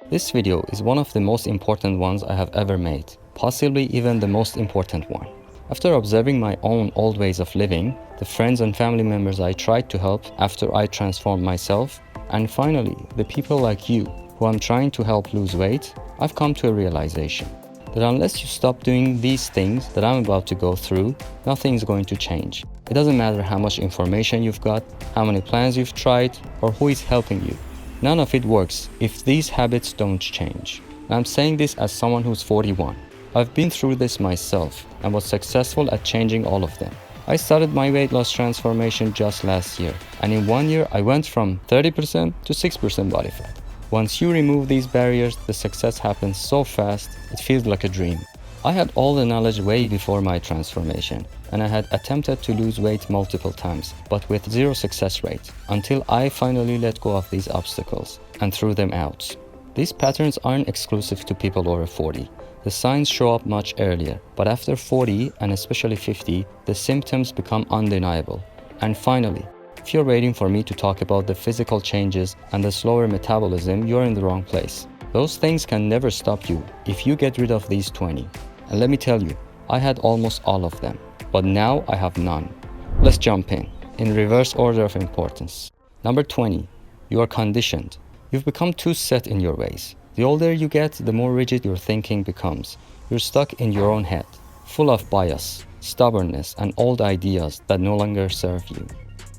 This video is one of the most important ones I have ever made, possibly even the most important one. After observing my own old ways of living, the friends and family members I tried to help after I transformed myself, and finally, the people like you who I'm trying to help lose weight, I've come to a realization that unless you stop doing these things that I'm about to go through, nothing is going to change. It doesn't matter how much information you've got, how many plans you've tried, or who is helping you. None of it works if these habits don't change. And I'm saying this as someone who's 41. I've been through this myself and was successful at changing all of them. I started my weight loss transformation just last year, and in 1 year I went from 30% to 6% body fat. Once you remove these barriers, the success happens so fast, it feels like a dream. I had all the knowledge way before my transformation, and I had attempted to lose weight multiple times, but with zero success rate, until I finally let go of these obstacles and threw them out. These patterns aren't exclusive to people over 40. The signs show up much earlier, but after 40 and especially 50, the symptoms become undeniable. And finally, if you're waiting for me to talk about the physical changes and the slower metabolism, you're in the wrong place. Those things can never stop you if you get rid of these 20. And let me tell you, I had almost all of them, but now I have none. Let's jump in reverse order of importance. Number 20, you are conditioned. You've become too set in your ways. The older you get, the more rigid your thinking becomes. You're stuck in your own head, full of bias, stubbornness, and old ideas that no longer serve you.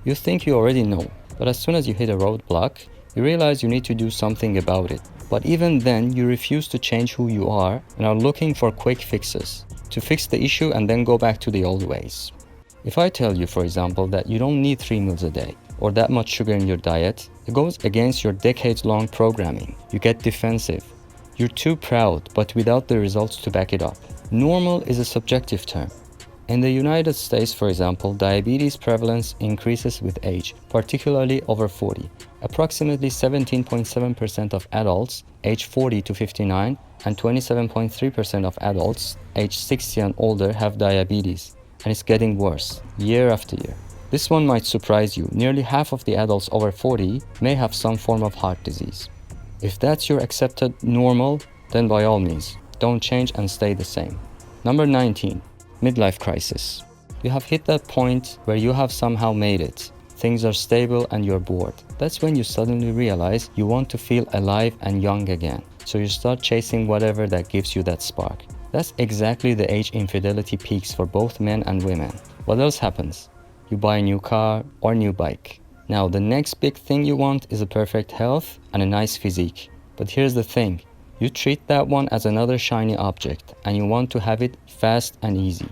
You think you already know, but as soon as you hit a roadblock, you realize you need to do something about it. But even then, you refuse to change who you are and are looking for quick fixes to fix the issue and then go back to the old ways. If I tell you, for example, that you don't need 3 meals a day or that much sugar in your diet, it goes against your decades-long programming. You get defensive. You're too proud, but without the results to back it up. Normal is a subjective term. In the United States, for example, diabetes prevalence increases with age, particularly over 40. Approximately 17.7% of adults aged 40 to 59 and 27.3% of adults aged 60 and older have diabetes, and it's getting worse year after year. This one might surprise you. Nearly half of the adults over 40 may have some form of heart disease. If that's your accepted normal, then by all means, don't change and stay the same. Number 19. Midlife crisis. You have hit that point where you have somehow made it. Things are stable and you're bored. That's when you suddenly realize you want to feel alive and young again. So you start chasing whatever that gives you that spark. That's exactly the age infidelity peaks for both men and women. What else happens? You buy a new car or new bike. Now the next big thing you want is a perfect health and a nice physique. But here's the thing. You treat that one as another shiny object and you want to have it fast and easy.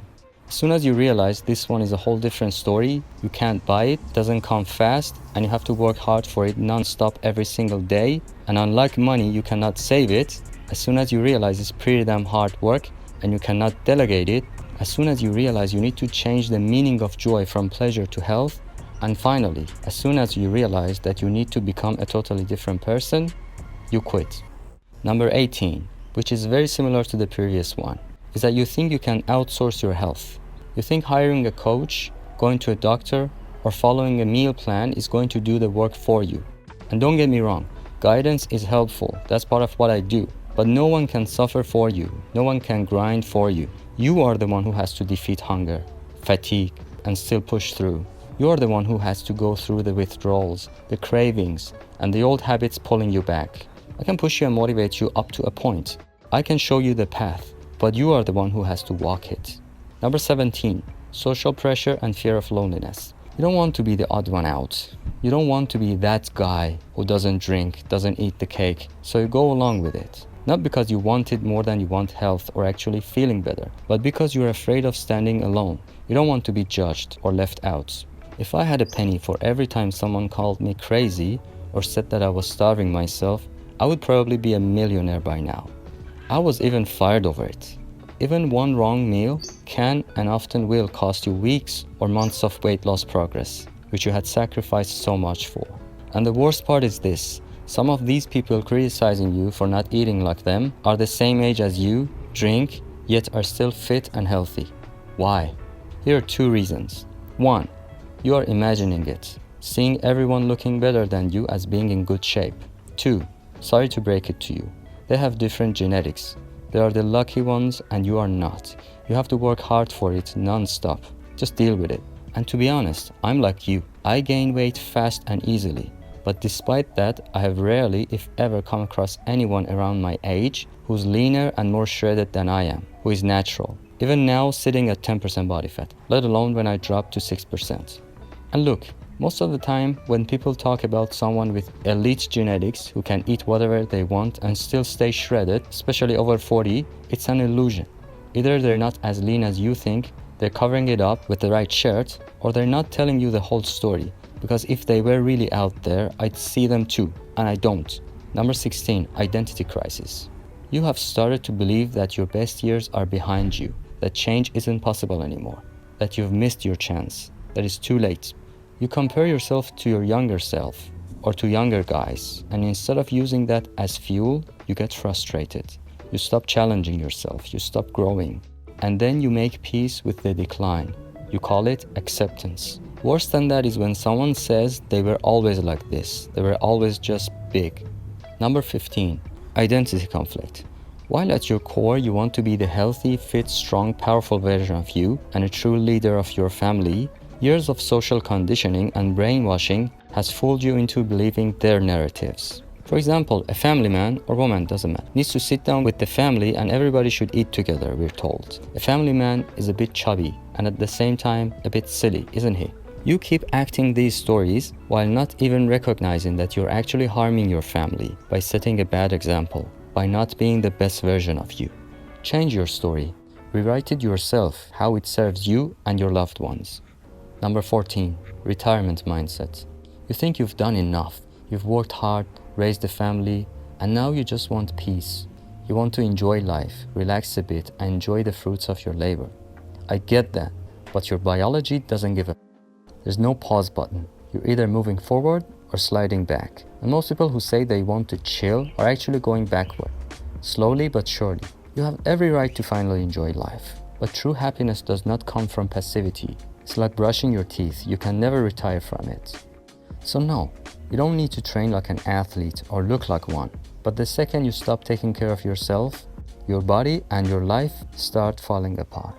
As soon as you realize this one is a whole different story, you can't buy it, doesn't come fast, and you have to work hard for it non-stop every single day, and unlike money, you cannot save it. As soon as you realize it's pretty damn hard work and you cannot delegate it, as soon as you realize you need to change the meaning of joy from pleasure to health, and finally, as soon as you realize that you need to become a totally different person, you quit. Number 18, which is very similar to the previous one, is that you think you can outsource your health. You think hiring a coach, going to a doctor, or following a meal plan is going to do the work for you. And don't get me wrong, guidance is helpful. That's part of what I do. But no one can suffer for you. No one can grind for you. You are the one who has to defeat hunger, fatigue, and still push through. You are the one who has to go through the withdrawals, the cravings, and the old habits pulling you back. I can push you and motivate you up to a point. I can show you the path, but you are the one who has to walk it. Number 17, social pressure and fear of loneliness. You don't want to be the odd one out. You don't want to be that guy who doesn't drink, doesn't eat the cake, so you go along with it. Not because you want it more than you want health or actually feeling better, but because you're afraid of standing alone. You don't want to be judged or left out. If I had a penny for every time someone called me crazy or said that I was starving myself, I would probably be a millionaire by now. I was even fired over it. Even one wrong meal can and often will cost you weeks or months of weight loss progress, which you had sacrificed so much for. And the worst part is this. Some of these people criticizing you for not eating like them are the same age as you, drink, yet are still fit and healthy. Why? Here are 2 reasons. 1. You are imagining it, seeing everyone looking better than you as being in good shape. 2. Sorry to break it to you, They have different genetics. They are the lucky ones and you are not. You have to work hard for it non-stop. Just deal with it. And to be honest, I'm like you. I gain weight fast and easily. But despite that, I have rarely, if ever, come across anyone around my age who's leaner and more shredded than I am, who is natural. Even now, sitting at 10% body fat, let alone when I drop to 6%. And look, most of the time, when people talk about someone with elite genetics who can eat whatever they want and still stay shredded, especially over 40, it's an illusion. Either they're not as lean as you think, they're covering it up with the right shirt, or they're not telling you the whole story. Because if they were really out there, I'd see them too, and I don't. Number 16, identity crisis. You have started to believe that your best years are behind you, that change isn't possible anymore, that you've missed your chance, that it's too late. You compare yourself to your younger self or to younger guys, and instead of using that as fuel, you get frustrated. You stop challenging yourself, you stop growing, and then you make peace with the decline. You call it acceptance. Worse than that is when someone says they were always like this, they were always just big. Number 15, identity conflict. While at your core you want to be the healthy, fit, strong, powerful version of you and a true leader of your family, years of social conditioning and brainwashing has fooled you into believing their narratives. For example, a family man or woman, doesn't matter, needs to sit down with the family and everybody should eat together, we're told. A family man is a bit chubby and at the same time a bit silly, isn't he? You keep acting these stories while not even recognizing that you're actually harming your family by setting a bad example, by not being the best version of you. Change your story. Rewrite it yourself, how it serves you and your loved ones. Number 14, retirement mindset. You think you've done enough. You've worked hard, raised a family, and now you just want peace. You want to enjoy life, relax a bit, and enjoy the fruits of your labor. I get that, but your biology doesn't give a. There's no pause button. You're either moving forward or sliding back. And most people who say they want to chill are actually going backward, slowly but surely. You have every right to finally enjoy life. But true happiness does not come from passivity. It's like brushing your teeth. You can never retire from it. So no, you don't need to train like an athlete or look like one. But the second you stop taking care of yourself, your body and your life start falling apart.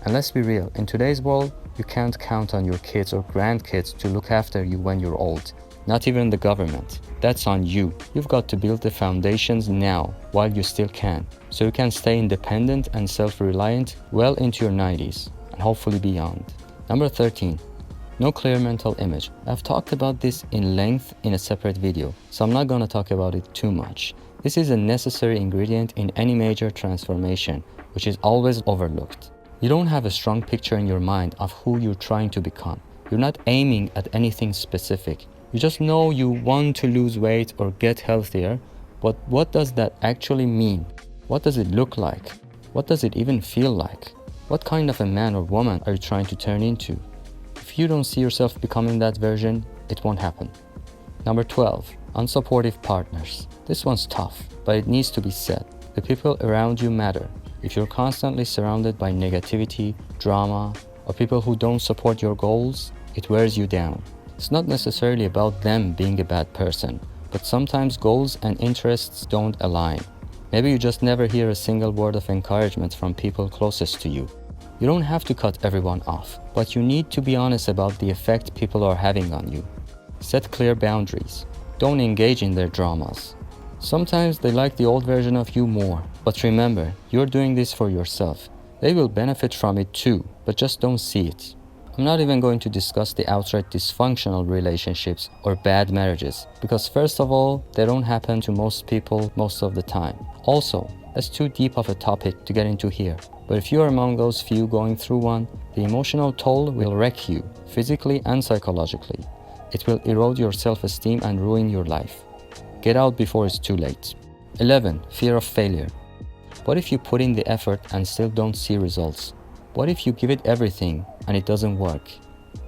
And let's be real, in today's world, you can't count on your kids or grandkids to look after you when you're old. Not even the government. That's on you. You've got to build the foundations now, while you still can, so you can stay independent and self-reliant well into your 90s, and hopefully beyond. Number 13, no clear mental image. I've talked about this in length in a separate video, so I'm not going to talk about it too much. This is a necessary ingredient in any major transformation, which is always overlooked. You don't have a strong picture in your mind of who you're trying to become. You're not aiming at anything specific. You just know you want to lose weight or get healthier, but what does that actually mean? What does it look like? What does it even feel like? What kind of a man or woman are you trying to turn into? If you don't see yourself becoming that version, it won't happen. Number 12, unsupportive partners. This one's tough, but it needs to be said. The people around you matter. If you're constantly surrounded by negativity, drama, or people who don't support your goals, it wears you down. It's not necessarily about them being a bad person, but sometimes goals and interests don't align. Maybe you just never hear a single word of encouragement from people closest to you. You don't have to cut everyone off, but you need to be honest about the effect people are having on you. Set clear boundaries. Don't engage in their dramas. Sometimes they like the old version of you more, but remember, you're doing this for yourself. They will benefit from it too, but just don't see it. I'm not even going to discuss the outright dysfunctional relationships or bad marriages, because first of all, they don't happen to most people most of the time. Also, that's too deep of a topic to get into here. But if you are among those few going through one, the emotional toll will wreck you, physically and psychologically. It will erode your self-esteem and ruin your life. Get out before it's too late. 11. Fear of failure. What if you put in the effort and still don't see results? What if you give it everything and it doesn't work?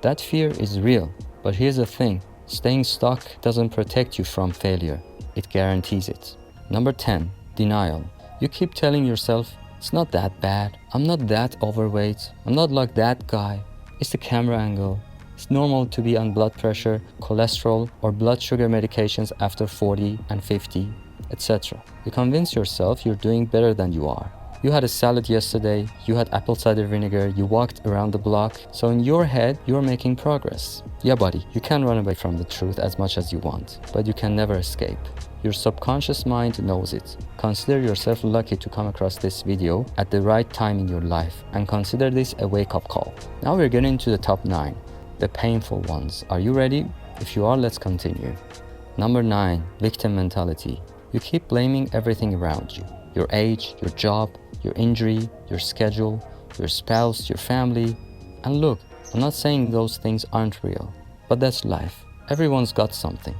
That fear is real, but here's the thing. Staying stuck doesn't protect you from failure. It guarantees it. Number 10. Denial. You keep telling yourself, it's not that bad. I'm not that overweight. I'm not like that guy. It's the camera angle. It's normal to be on blood pressure, cholesterol, or blood sugar medications after 40 and 50. etc. You convince yourself you're doing better than you are. You had a salad yesterday, you had apple cider vinegar, you walked around the block, so in your head, you're making progress. Yeah, buddy, you can run away from the truth as much as you want, but you can never escape. Your subconscious mind knows it. Consider yourself lucky to come across this video at the right time in your life, and consider this a wake-up call. Now we're getting to the top 9, the painful ones. Are you ready? If you are, let's continue. Number 9, victim mentality. You keep blaming everything around you. Your age, your job, your injury, your schedule, your spouse, your family. And look, I'm not saying those things aren't real, but that's life. Everyone's got something.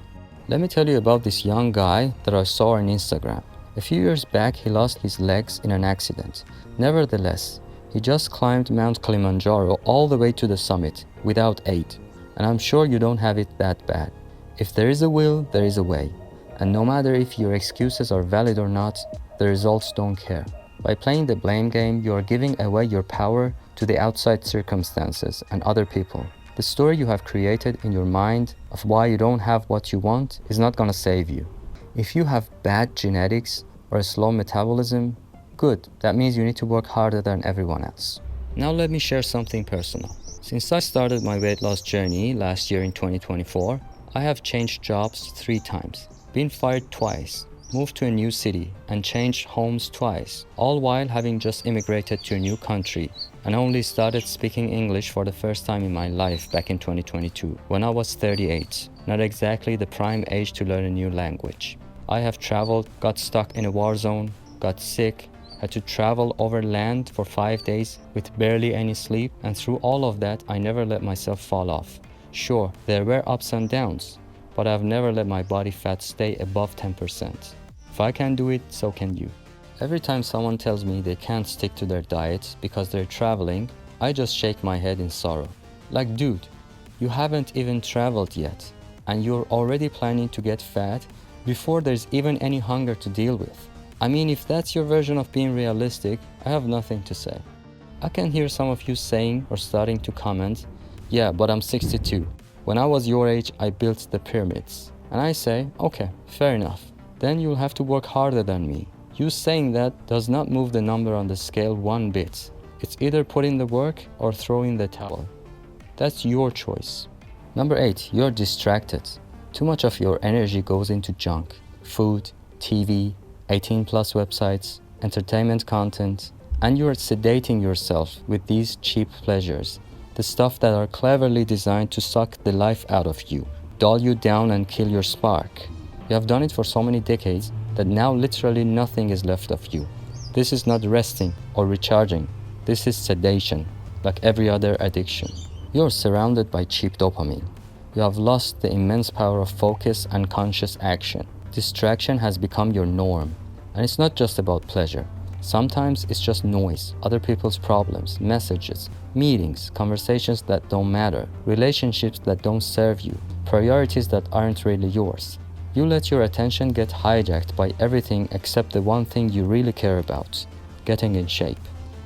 Let me tell you about this young guy that I saw on Instagram. A few years back, he lost his legs in an accident. Nevertheless, he just climbed Mount Kilimanjaro all the way to the summit without aid. And I'm sure you don't have it that bad. If there is a will, there is a way. And no matter if your excuses are valid or not, the results don't care. By playing the blame game, you are giving away your power to the outside circumstances and other people. The story you have created in your mind of why you don't have what you want is not gonna save you. If you have bad genetics or a slow metabolism, good. That means you need to work harder than everyone else. Now let me share something personal. Since I started my weight loss journey last year in 2024, I have changed jobs 3 times, been fired twice, moved to a new city, and changed homes twice, all while having just immigrated to a new country and only started speaking English for the first time in my life back in 2022, when I was 38, not exactly the prime age to learn a new language. I have traveled, got stuck in a war zone, got sick, had to travel over land for 5 days with barely any sleep, and through all of that, I never let myself fall off. Sure, there were ups and downs, but I've never let my body fat stay above 10%. If I can do it, so can you. Every time someone tells me they can't stick to their diet because they're traveling, I just shake my head in sorrow. Like, dude, you haven't even traveled yet, and you're already planning to get fat before there's even any hunger to deal with. I mean, if that's your version of being realistic, I have nothing to say. I can hear some of you saying or starting to comment, yeah, but I'm 62. When I was your age, I built the pyramids. And I say, okay, fair enough. Then you'll have to work harder than me. You saying that does not move the number on the scale one bit. It's either put in the work or throw in the towel. That's your choice. Number 8, you're distracted. Too much of your energy goes into junk, food, TV, 18+ websites, entertainment content, and you're sedating yourself with these cheap pleasures, the stuff that are cleverly designed to suck the life out of you, dull you down and kill your spark. You have done it for so many decades that now literally nothing is left of you. This is not resting or recharging. This is sedation, like every other addiction. You're surrounded by cheap dopamine. You have lost the immense power of focus and conscious action. Distraction has become your norm. And it's not just about pleasure. Sometimes it's just noise, other people's problems, messages, meetings, conversations that don't matter, relationships that don't serve you, priorities that aren't really yours. You let your attention get hijacked by everything except the one thing you really care about, getting in shape.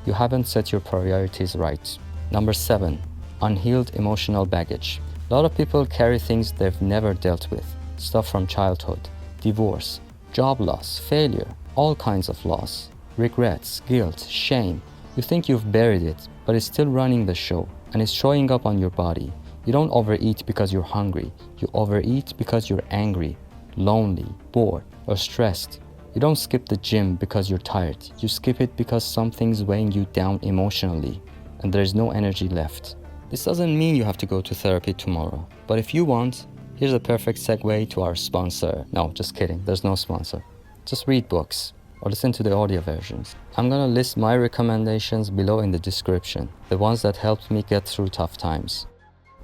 You haven't set your priorities right. Number 7, unhealed emotional baggage. A lot of people carry things they've never dealt with, stuff from childhood, divorce, job loss, failure, all kinds of loss, regrets, guilt, shame. You think you've buried it, but it's still running the show, and it's showing up on your body. You don't overeat because you're hungry. You overeat because you're angry, lonely, bored, or stressed. You don't skip the gym because you're tired. You skip it because something's weighing you down emotionally, and there's no energy left. This doesn't mean you have to go to therapy tomorrow, but if you want, here's a perfect segue to our sponsor. No, just kidding, there's no sponsor. Just read books or listen to the audio versions. I'm gonna list my recommendations below in the description, the ones that helped me get through tough times.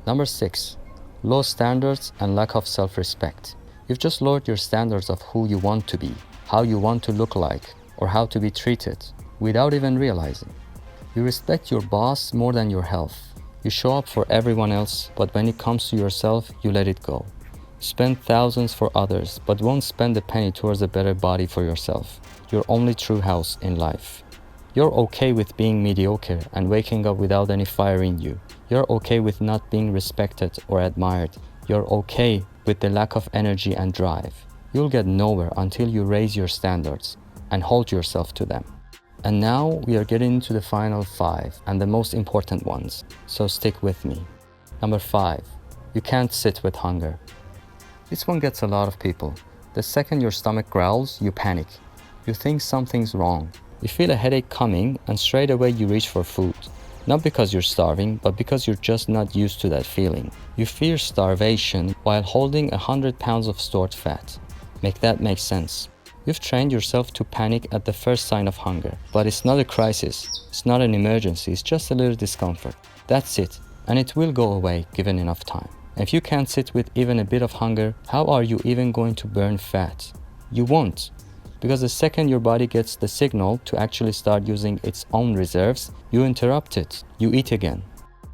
Number 6, low standards and lack of self-respect. You've just lowered your standards of who you want to be, how you want to look like, or how to be treated, without even realizing. You respect your boss more than your health. You show up for everyone else, but when it comes to yourself, you let it go. You spend thousands for others, but won't spend a penny towards a better body for yourself, your only true house in life. You're okay with being mediocre and waking up without any fire in you. You're okay with not being respected or admired. You're okay with the lack of energy and drive. You'll get nowhere until you raise your standards and hold yourself to them. And now we are getting into the final 5 and the most important ones, so stick with me. Number 5, you can't sit with hunger. This one gets a lot of people. The second your stomach growls, you panic. You think something's wrong. You feel a headache coming and straight away you reach for food. Not because you're starving, but because you're just not used to that feeling. You fear starvation while holding 100 pounds of stored fat. Make that make sense. You've trained yourself to panic at the first sign of hunger, but it's not a crisis, it's not an emergency, it's just a little discomfort. That's it, and it will go away given enough time. If you can't sit with even a bit of hunger, how are you even going to burn fat? You won't, because the second your body gets the signal to actually start using its own reserves, you interrupt it, you eat again.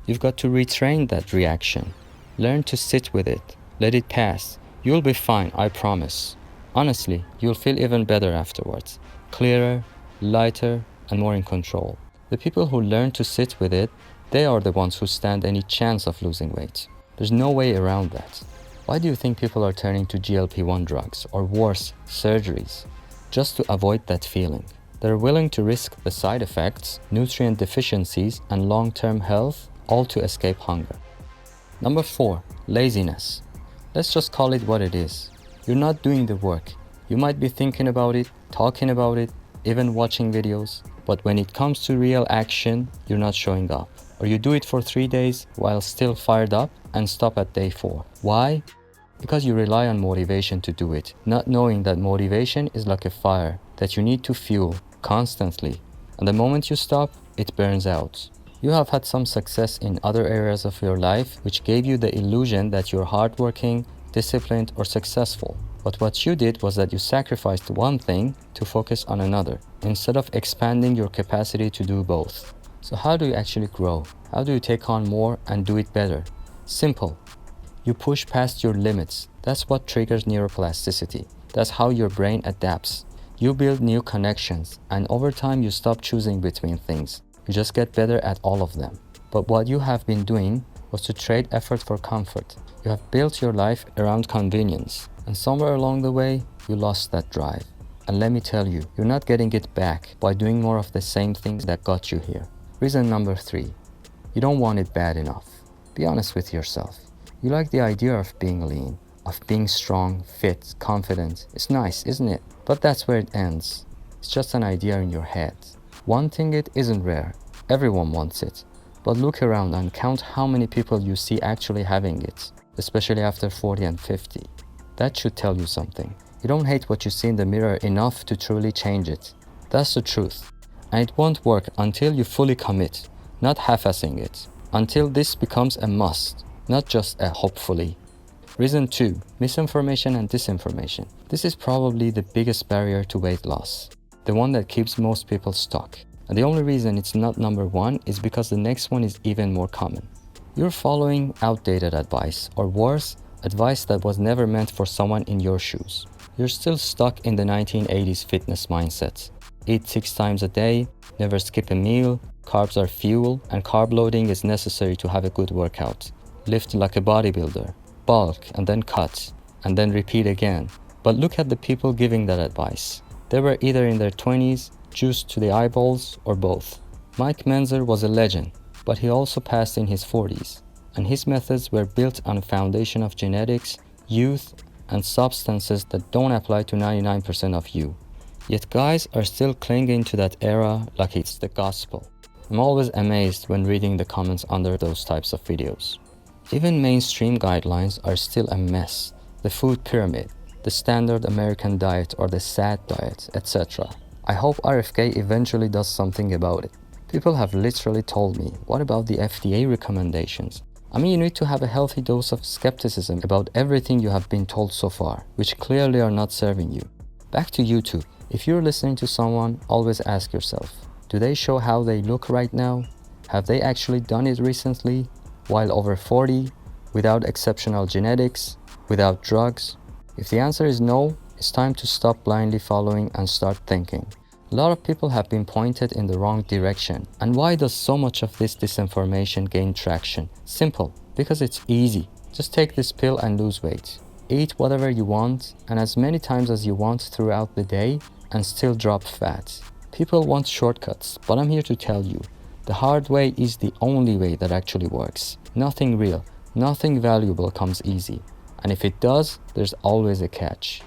You've got to retrain that reaction. Learn to sit with it, let it pass. You'll be fine, I promise. Honestly, you'll feel even better afterwards. Clearer, lighter, and more in control. The people who learn to sit with it, they are the ones who stand any chance of losing weight. There's no way around that. Why do you think people are turning to GLP-1 drugs or worse, surgeries? Just to avoid that feeling. They're willing to risk the side effects, nutrient deficiencies, and long-term health, all to escape hunger. Number 4, laziness. Let's just call it what it is. You're not doing the work. You might be thinking about it, talking about it, even watching videos, but when it comes to real action, you're not showing up. Or you do it for 3 days while still fired up and stop at day 4. Why? Because you rely on motivation to do it, not knowing that motivation is like a fire that you need to fuel constantly. And the moment you stop, it burns out. You have had some success in other areas of your life which gave you the illusion that you're hardworking, disciplined, or successful. But what you did was that you sacrificed one thing to focus on another, instead of expanding your capacity to do both. So how do you actually grow? How do you take on more and do it better? Simple. You push past your limits. That's what triggers neuroplasticity. That's how your brain adapts. You build new connections, and over time you stop choosing between things. You just get better at all of them. But what you have been doing was to trade effort for comfort. You have built your life around convenience, and somewhere along the way, you lost that drive. And let me tell you, you're not getting it back by doing more of the same things that got you here. Reason number 3, you don't want it bad enough. Be honest with yourself. You like the idea of being lean, of being strong, fit, confident. It's nice, isn't it? But that's where it ends. It's just an idea in your head. Wanting it isn't rare. Everyone wants it. But look around and count how many people you see actually having it, especially after 40 and 50. That should tell you something. You don't hate what you see in the mirror enough to truly change it. That's the truth. And it won't work until you fully commit, not half-assing it. Until this becomes a must, not just a hopefully. Reason 2, misinformation and disinformation. This is probably the biggest barrier to weight loss, the one that keeps most people stuck. And the only reason it's not number 1 is because the next one is even more common. You're following outdated advice, or worse, advice that was never meant for someone in your shoes. You're still stuck in the 1980s fitness mindset. Eat 6 times a day, never skip a meal, carbs are fuel, and carb loading is necessary to have a good workout. Lift like a bodybuilder, bulk and then cut, and then repeat again. But look at the people giving that advice. They were either in their 20s, juiced to the eyeballs, or both. Mike Menzer was a legend, but he also passed in his 40s, and his methods were built on a foundation of genetics, youth, and substances that don't apply to 99% of you. Yet guys are still clinging to that era like it's the gospel. I'm always amazed when reading the comments under those types of videos. Even mainstream guidelines are still a mess. The food pyramid, the standard American diet or the SAD diet, etc. I hope RFK eventually does something about it. People have literally told me, what about the FDA recommendations? I mean, you need to have a healthy dose of skepticism about everything you have been told so far, which clearly are not serving you. Back to YouTube. If you're listening to someone, always ask yourself, do they show how they look right now? Have they actually done it recently, while over 40, without exceptional genetics, without drugs? If the answer is no, it's time to stop blindly following and start thinking. A lot of people have been pointed in the wrong direction. And why does so much of this disinformation gain traction? Simple, because it's easy. Just take this pill and lose weight. Eat whatever you want and as many times as you want throughout the day and still drop fat. People want shortcuts, but I'm here to tell you, the hard way is the only way that actually works. Nothing real, nothing valuable comes easy. And if it does, there's always a catch.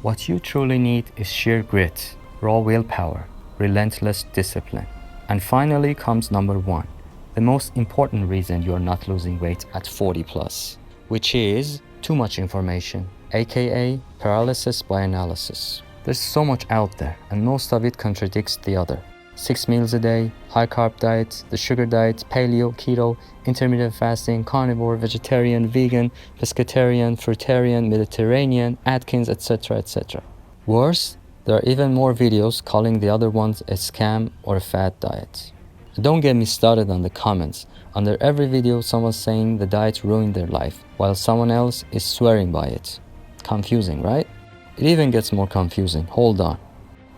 What you truly need is sheer grit, raw willpower, relentless discipline. And finally comes number 1, the most important reason you're not losing weight at 40 plus, which is too much information, aka paralysis by analysis. There's so much out there and most of it contradicts the other. 6 meals a day, high carb diet, the sugar diet, paleo, keto, intermittent fasting, carnivore, vegetarian, vegan, pescatarian, fruitarian, Mediterranean, Atkins, etc. etc. Worse, there are even more videos calling the other ones a scam or a fad diet. Don't get me started on the comments. Under every video, someone's saying the diet ruined their life, while someone else is swearing by it. Confusing, right? It even gets more confusing. Hold on.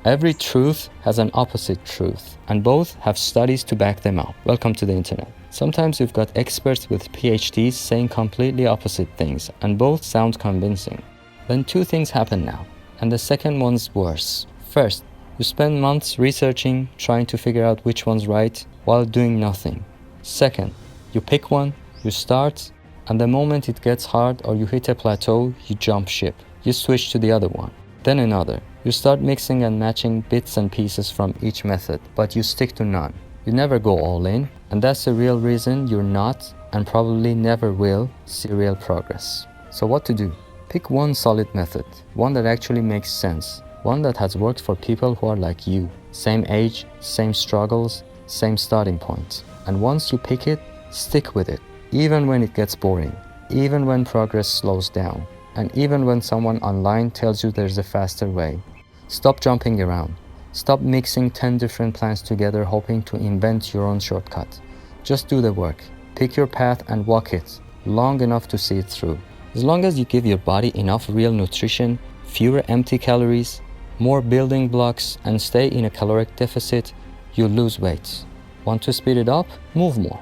Every truth has an opposite truth, and both have studies to back them up. Welcome to the internet. Sometimes you've got experts with PhDs saying completely opposite things, and both sound convincing. Then 2 things happen now, and the second one's worse. First, you spend months researching, trying to figure out which one's right, while doing nothing. Second, you pick one, you start, and the moment it gets hard or you hit a plateau, you jump ship. You switch to the other one, then another. You start mixing and matching bits and pieces from each method, but you stick to none. You never go all in, and that's the real reason you're not, and probably never will, see real progress. So what to do? Pick one solid method, one that actually makes sense, one that has worked for people who are like you, same age, same struggles, same starting point. And once you pick it, stick with it, even when it gets boring, even when progress slows down, and even when someone online tells you there's a faster way. Stop jumping around. Stop mixing 10 different plans together hoping to invent your own shortcut. Just do the work. Pick your path and walk it long enough to see it through. As long as you give your body enough real nutrition, fewer empty calories, more building blocks, and stay in a caloric deficit, you'll lose weight. Want to speed it up? Move more.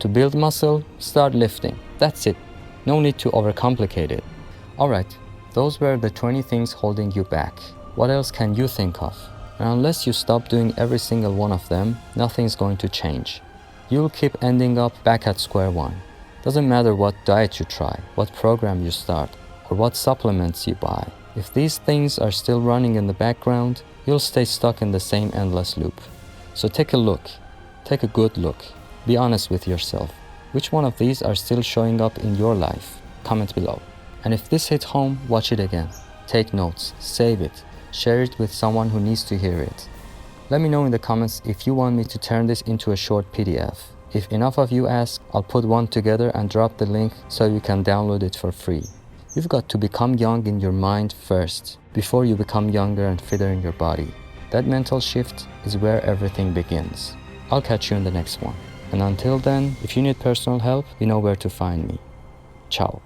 To build muscle, start lifting. That's it. No need to overcomplicate it. Alright, those were the 20 things holding you back. What else can you think of? And unless you stop doing every single one of them, nothing's going to change. You'll keep ending up back at square one. Doesn't matter what diet you try, what program you start, or what supplements you buy. If these things are still running in the background, you'll stay stuck in the same endless loop. So take a look. Take a good look. Be honest with yourself. Which one of these are still showing up in your life? Comment below. And if this hit home, watch it again. Take notes, save it, share it with someone who needs to hear it. Let me know in the comments if you want me to turn this into a short PDF. If enough of you ask, I'll put one together and drop the link so you can download it for free. You've got to become young in your mind first, before you become younger and fitter in your body. That mental shift is where everything begins. I'll catch you in the next one. And until then, if you need personal help, you know where to find me. Ciao.